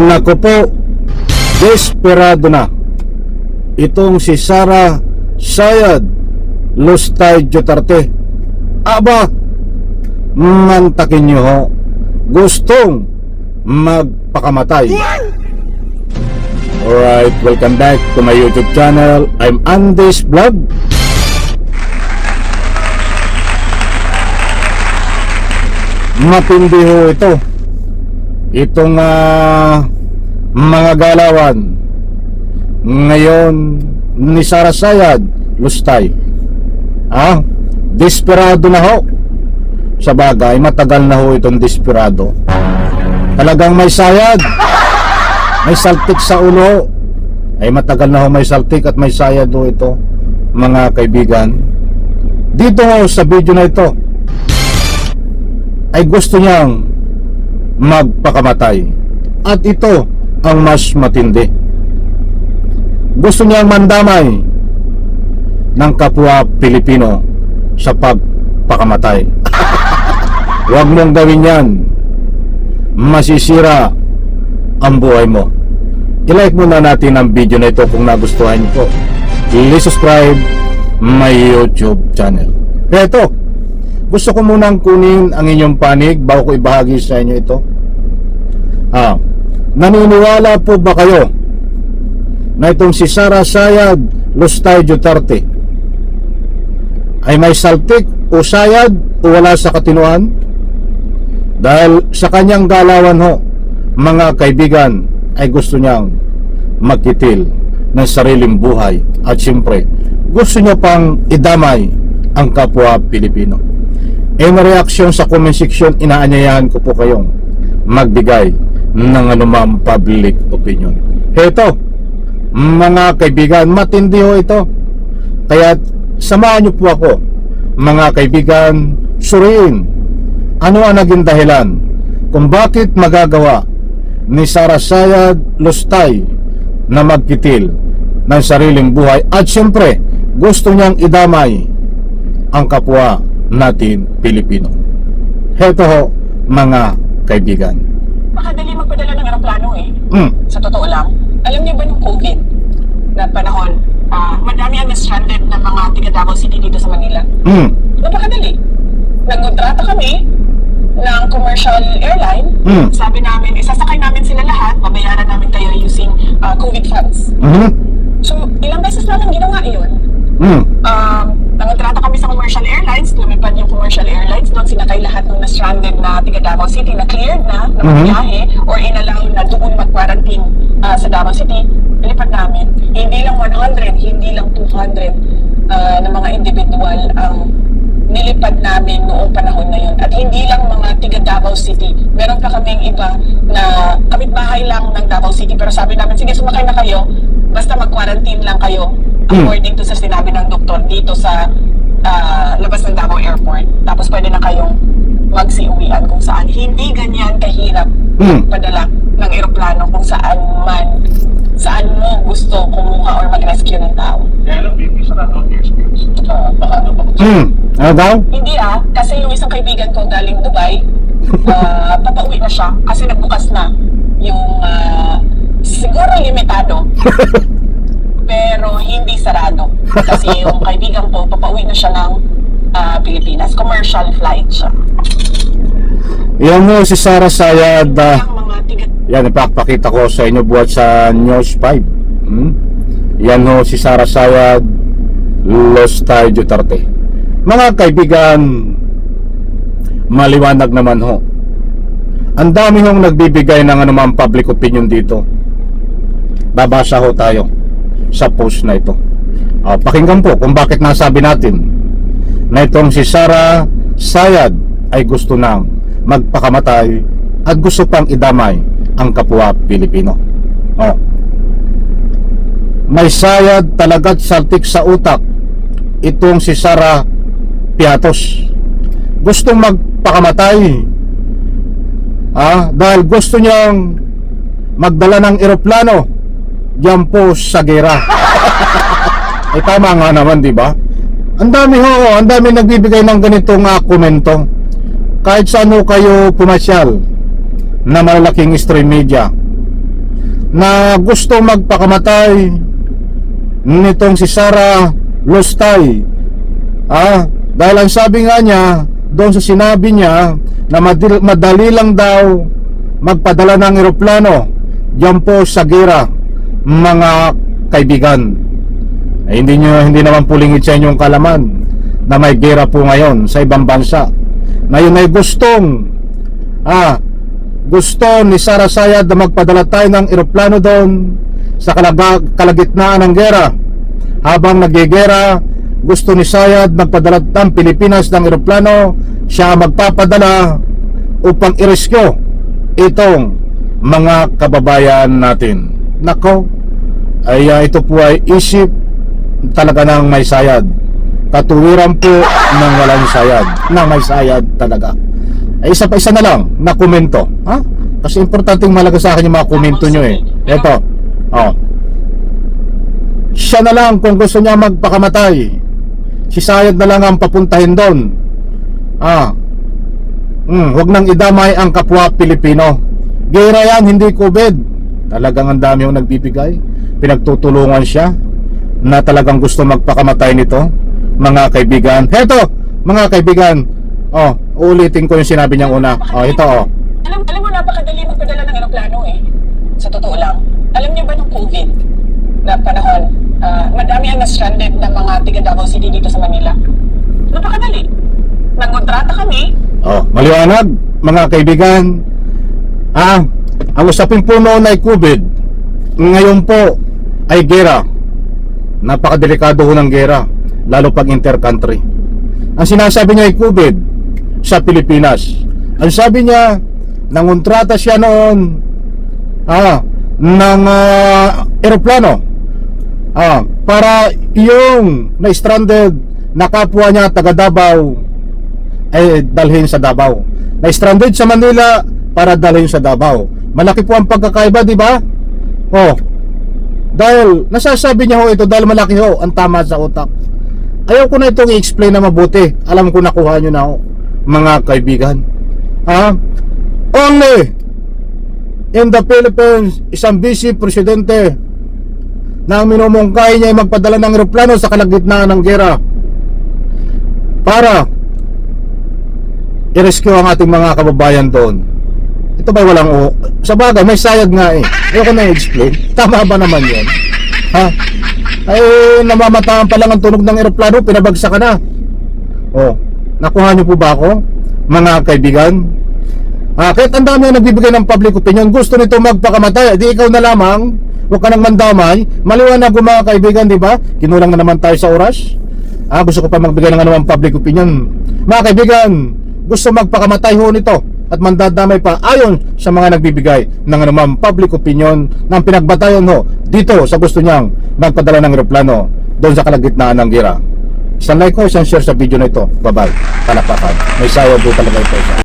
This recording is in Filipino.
Naku po, desperado na itong si Sara Sayad Lustay Duterte. Aba, mantakin nyo ho, gustong magpakamatay. Alright, welcome back to my YouTube channel. I'm Andy's Vlog. Matindi ho ito. Itong mga galawan ngayon ni Sara Sayad Lustay. Desperado na ho. Sa bagay, matagal na ho itong desperado. Talagang may sayad, may saltik sa ulo. Ay matagal na ho may saltik at may sayad ho ito, mga kaibigan. Dito ho sa video na ito ay gusto niyang magpakamatay. At ito ang mas matindi. Gusto niyang mandamay ng kapwa Pilipino sa pagpakamatay. Huwag mong gawin yan. Masisira ang buhay mo. I-like muna natin ang video na ito kung nagustuhan niyo po. I-subscribe my YouTube channel. Kaya ito, gusto ko munang kunin ang inyong panig bago ko ibahagi sa inyo ito. Naniniwala po ba kayo na itong si Sara Sayad Lustay Duterte ay may saltik o sayad o wala sa katinuan? Dahil sa kanyang galawan ho, mga kaibigan, ay gusto niyang magkitil ng sariling buhay. At siyempre, gusto niya pang idamay ang kapwa Pilipino. Na reaksyon sa comment section, inaanyayahan ko po kayong magbigay ng anumang public opinion. Heto, mga kaibigan, matindi ho ito. Kaya samahan niyo po ako, mga kaibigan, suriin ano ang naging dahilan kung bakit magagawa ni Sara Sayad Lustay na magkitil ng sariling buhay. At siyempre, gusto niyang idamay ang kapwa natin Pilipino. Heto ho, mga kaibigan. Makadali magpadala ng aeroplano Sa totoo lang, alam niyo ba nung COVID na panahon, madami ang na-stranded na mga tiga Davao City dito sa Manila. Napakadali. Nag-kontrata kami ng commercial airline. Sabi namin, isasakay namin sila lahat, babayaran namin kayo using COVID funds. So, ilang beses namin ginawa iyon. Nag-kontrata kami sa commercial airlines, lumipad yung commercial airlines, doon sinakay lahat ng na-stranded na tiga Davao City na cleared na magbiyahe or inallow na doon mag-quarantine sa Davao City. Nilipad namin. Hindi lang 100, hindi lang 200 na mga individual ang nilipad namin noong panahon na yun. At hindi lang mga tiga Davao City. Meron pa kaming iba na kapitbahay lang ng Davao City. Pero sabi namin, sige, sumakay na kayo. Basta mag-quarantine lang kayo. According to sa sinabi ng doktor dito sa labas ng Davao Airport. Tapos pwede na kayong magsiuwian kung saan. Hindi ganyan kahirap padala ng eroplano kung saan mo gusto kumuha or mag-rescue ng tao. Kaya lang, baby, sarado ang airspace. Baka ano ba? Ano daw? Hindi kasi yung isang kaibigan ko galing Dubai, papauwi na siya kasi nagbukas na yung siguro limitado pero hindi sarado kasi yung kaibigan ko papauwi na siya ng Pilipinas, commercial flight siya. Yan mo si Sara Sayad. Yung mga tiga Yan, ipapakita ko sa inyo buhat sa News 5. Yan ho si Sara Sayad Lustay Duterte. Mga kaibigan, maliwanag naman ho. Ang dami hong nagbibigay ng anumang public opinion dito. Babasa ho tayo sa post na ito. Pakinggan po kung bakit nasabi natin na itong si Sara Sayad ay gusto nang magpakamatay at gusto pang idamay ang kapwa Pilipino. May sayad talaga't saltik sa utak itong si Sara Piatos. Gustong magpakamatay dahil gusto niyang magdala ng eroplano diyan po sa gera. Tama nga naman, di ba? Ang dami nagbibigay ng ganitong komento. Kahit saan kayo pumasyal na malalaking stream media, na gusto magpakamatay nitong si Sara Lustay. Dahil ang sabi nga niya doon sa sinabi niya na madali lang daw magpadala ng eroplano diyan po sa gera, mga kaibigan. Hindi naman pulingit sa inyong kalaman na may gera po ngayon sa ibang bansa. Ngayon ay gusto ni Sara Sayad na magpadala tayo ng eroplano doon sa kalagitnaan ng gera. Habang nagigera, gusto ni Sayad magpadala ng Pilipinas ng eroplano, siya magpapadala upang i-rescue itong mga kababayan natin. Nako, ito po ay isip talaga ng may sayad. Katuwiran po ng walang sayad, ng may sayad talaga. Isa na lang na komento, kasi importanteng malaga sa akin yung mga komento nyo eh. Ito, siya na lang kung gusto niya magpakamatay, si Sayad na lang ang papuntahin doon. Huwag nang idamay ang kapwa Pilipino. Gera yan, hindi COVID. Talagang ang dami yung nagbibigay. Pinagtutulungan siya na talagang gusto magpakamatay nito, mga kaibigan. Heto, mga kaibigan, ulitin ko yung sinabi niyang una. Ito. Alam mo, napakadali magpadala ng eroplano eh. Sa totoo lang. Alam niyo ba nung COVID na panahon, madami ang na-stranded ng mga tiga Davao City dito sa Manila. Napakadali. Nag-kontrata kami. Maliwanag, mga kaibigan. Ang usapin po noon ay COVID. Ngayon po ay gera. Napakadelikado ho ng gera, lalo pag intercountry. Ang sinasabi niya ay COVID sa Pilipinas. Ang sabi niya, nangontrata siya noon ng eroplano para yung na-stranded na kapwa niya taga Davao ay dalhin sa Davao. Na-stranded sa Manila para dalhin sa Davao. Malaki po ang pagkakaiba, di ba? Dahil nasasabi niya ho ito dahil malaki ho ang tama sa utak. Ayaw ko na itong i-explain na mabuti. Alam ko nakuha nyo na ho, mga kaibigan. Only in the Philippines, isang vice presidente na minumungkay niya ay magpadala ng eroplano sa kalagitnaan ng gera para i-rescue ang ating mga kababayan doon. Ito ba walang sa bagay, may sayad nga eh. Ayaw ko na i-explain. Tama ba naman yun? Ay, namamataan pa lang ang tunog ng eroplano, pinabagsak ka na. Nakuha niyo po ba ako, mga kaibigan? Kahit ang dami ang nagbibigay ng public opinion, gusto nito magpakamatay, di ikaw na lamang, huwag ka nang mandamay. Maliwanag ko, mga kaibigan, di ba? Kinulang na naman tayo sa oras. Gusto ko pa magbigay ng anumang public opinion. Mga kaibigan, gusto magpakamatay ho nito at mandadamay pa ayon sa mga nagbibigay ng anumang public opinion ng pinagbatayan ho dito sa gusto niyang magpadala ng eroplano doon sa kalagitnaan ng gera. Isang like ko, isang share sa video na ito. Bye-bye. Palakpakan. May sayo po talaga ito.